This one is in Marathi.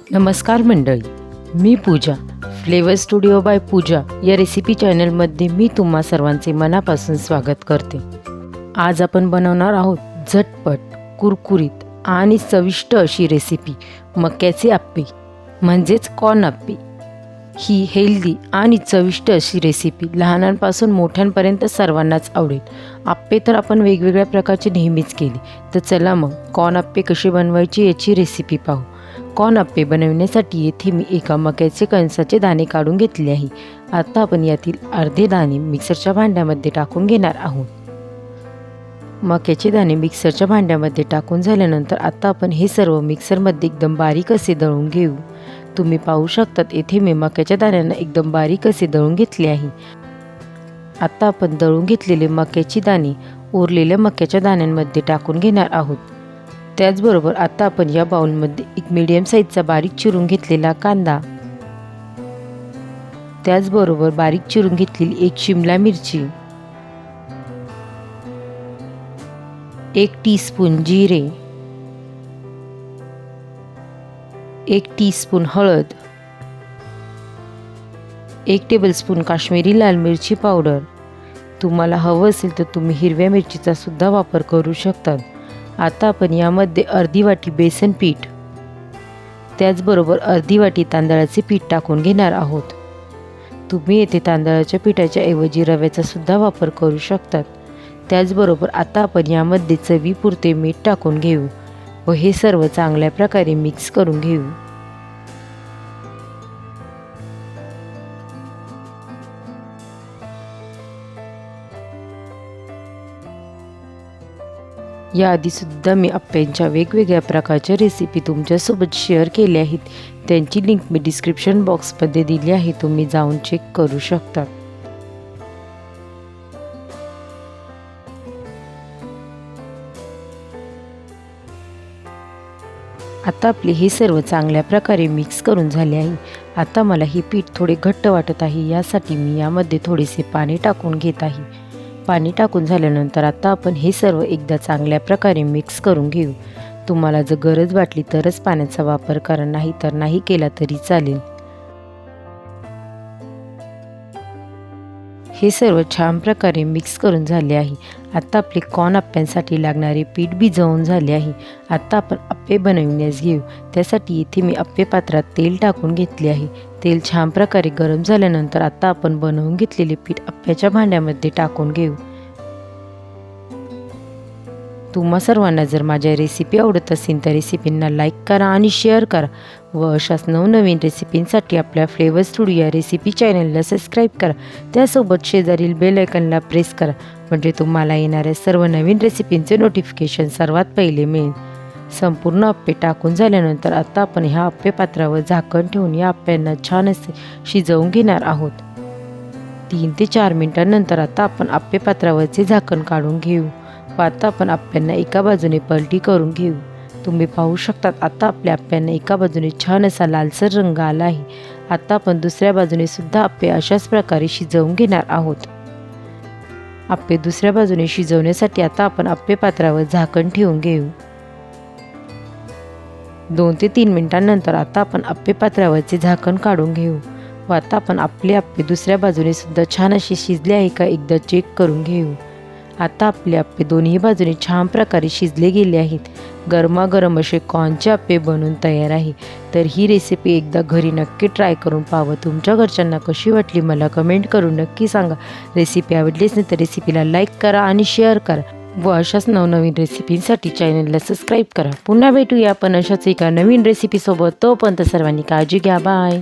नमस्कार मंडळी, मी पूजा. फ्लेवर स्टुडिओ बाय पूजा या रेसिपी चॅनलमध्ये मी तुम्हा सर्वांचे मनापासून स्वागत करते. आज आपण बनवणार आहोत झटपट, कुरकुरीत आणि चविष्ट अशी रेसिपी मक्याचे आप्पे म्हणजेच कॉर्न आप्पे. ही हेल्दी आणि चविष्ट अशी रेसिपी लहानांपासून मोठ्यांपर्यंत सर्वांनाच आवडेल. आप्पे तर आपण वेगवेगळ्या प्रकारचे नेहमीच केले, तर चला मग कॉर्न आप्पे कसे बनवायचे याची रेसिपी पाहू. कॉर्न आप्पे बनवण्यासाठी येथे मी एका मक्याचे कणसाचे दाणे काढून घेतले आहे. आता आपण यातील अर्धे दाणे मिक्सरच्या भांड्यामध्ये टाकून घेणार आहोत. मक्याचे दाणे मिक्सरच्या भांड्यामध्ये टाकून झाल्यानंतर आता आपण हे सर्व मिक्सरमध्ये एकदम बारीक असे दळून घेऊ. तुम्ही पाहू शकतात येथे मी मक्याच्या दाण्यांना एकदम बारीक असे दळून घेतले आहे. आता आपण दळून घेतलेले मक्याची दाणे उरलेल्या मक्याच्या दाण्यांमध्ये टाकून घेणार आहोत. त्याचबरोबर आता आपण या बाउलमध्ये एक मीडियम साईजचा बारीक चिरून घेतलेला कांदा, त्याचबरोबर बारीक चिरून घेतलेली एक शिमला मिरची, 1 टीस्पून जिरे, 1 टीस्पून हळद, 1 टेबलस्पून काश्मीरी लाल मिरची पावडर. तुम्हाला हवं असेल तर तुम्ही हिरव्या मिरचीचा सुद्धा वापर करू शकता. आता आपण यामध्ये अर्धी वाटी बेसन पीठ, त्याचबरोबर अर्धी वाटी तांदळाचे पीठ टाकून घेणार आहोत. तुम्ही येथे तांदळाच्या पिठाच्या ऐवजी रव्याचा सुद्धा वापर करू शकतात. त्याचबरोबर आता आपण यामध्ये चवीपुरते मीठ टाकून घेऊ व हे सर्व चांगल्या प्रकारे मिक्स करून घेऊ. याआधीसुद्धा मी आप्प्यांच्या वेगवेगळ्या प्रकारच्या रेसिपी तुमच्यासोबत शेअर केल्या आहेत. त्यांची लिंक मी डिस्क्रिप्शन बॉक्समध्ये दिली आहे, तुम्ही जाऊन चेक करू शकता. आता आपले हे सर्व चांगल्या प्रकारे मिक्स करून झाले आहे. आता मला हे पीठ थोडे घट्ट वाटत आहे, यासाठी मी यामध्ये थोडेसे पाणी टाकून घेत आहे. पाणी टाकून झाल्यानंतर आता आपण हे सर्व एकदा चांगल्या प्रकारे मिक्स करून घेऊ. तुम्हाला जर गरज वाटली तरच पाण्याचा वापर करा, नाही तर नाही केला तरी चालेल. हे सर्व छान प्रकारे मिक्स करून झाले आहे. आता आपले कॉर्न आप्प्यांसाठी लागणारे पीठ भिजवून झाले आहे. आता आपण आप्पे बनवण्यास घेऊ. त्यासाठी इथे मी आप्पे पात्रात तेल टाकून घेतले आहे. तेल छान प्रकारे गरम झाल्यानंतर आता आपण बनवून घेतलेले पीठ आप्प्याच्या भांड्यामध्ये टाकून घेऊ. तुम्हा सर्वांना जर माझ्या रेसिपी आवडत असेल तर रेसिपींना लाईक करा आणि शेअर करा व अशाच नवनवीन रेसिपींसाठी आपल्या फ्लेवर स्टुडिओ या रेसिपी चॅनलला सबस्क्राईब करा. त्यासोबत शेजारील बेल आयकॉनला प्रेस करा, म्हणजे तुम्हाला येणाऱ्या सर्व नवीन रेसिपींचे नोटिफिकेशन सर्वात पहिले मिळेल. संपूर्ण आप्पे टाकून झाल्यानंतर आता आपण ह्या आप्पे पात्रावर झाकण ठेवून या आप्प्यांना छान असे शिजवून घेणार आहोत. 3 ते 4 मिनिटांनंतर आता आपण आप्पे पात्रावरचे झाकण काढून घेऊ व आता आपण आप्प्यांना एका बाजूने पलटी करून घेऊ. तुम्ही पाहू शकतात आता आपल्या आप्प्यांना एका बाजूने छान असा लालसर रंग आला आहे. आता आपण दुसऱ्या बाजूने सुद्धा आप्पे अशाच प्रकारे शिजवून घेणार आहोत. आप्पे दुसऱ्या बाजूने शिजवण्यासाठी आता आपण आप्पे पात्रावर झाकण ठेवून घेऊ. 2 ते 3 मिनिटांनंतर आता आपण आप्पे पात्रावरचे झाकण काढून घेऊ व आता आपण आपले आप्पे दुसऱ्या बाजूने सुद्धा छान असे शिजले आहे का एकदा चेक करून घेऊ. आता आपले आप्पे दोन्ही बाजूने छान प्रकारे शिजले गेले आहेत. गरमागरम असे कॉर्नचे आप्पे बनवून तयार आहे. तर ही रेसिपी एकदा घरी नक्की ट्राय करून पाहावं. तुमच्या घरच्यांना कशी वाटली मला कमेंट करून नक्की सांगा. रेसिपी आवडलीच नाही तर रेसिपीला लाईक करा आणि शेअर करा व अशाच नवनवीन रेसिपींसाठी चॅनलला सबस्क्राईब करा. पुन्हा भेटूया आपण अशाच एका नवीन रेसिपीसोबत. तोपर्यंत सर्वांनी काळजी घ्या. बाय.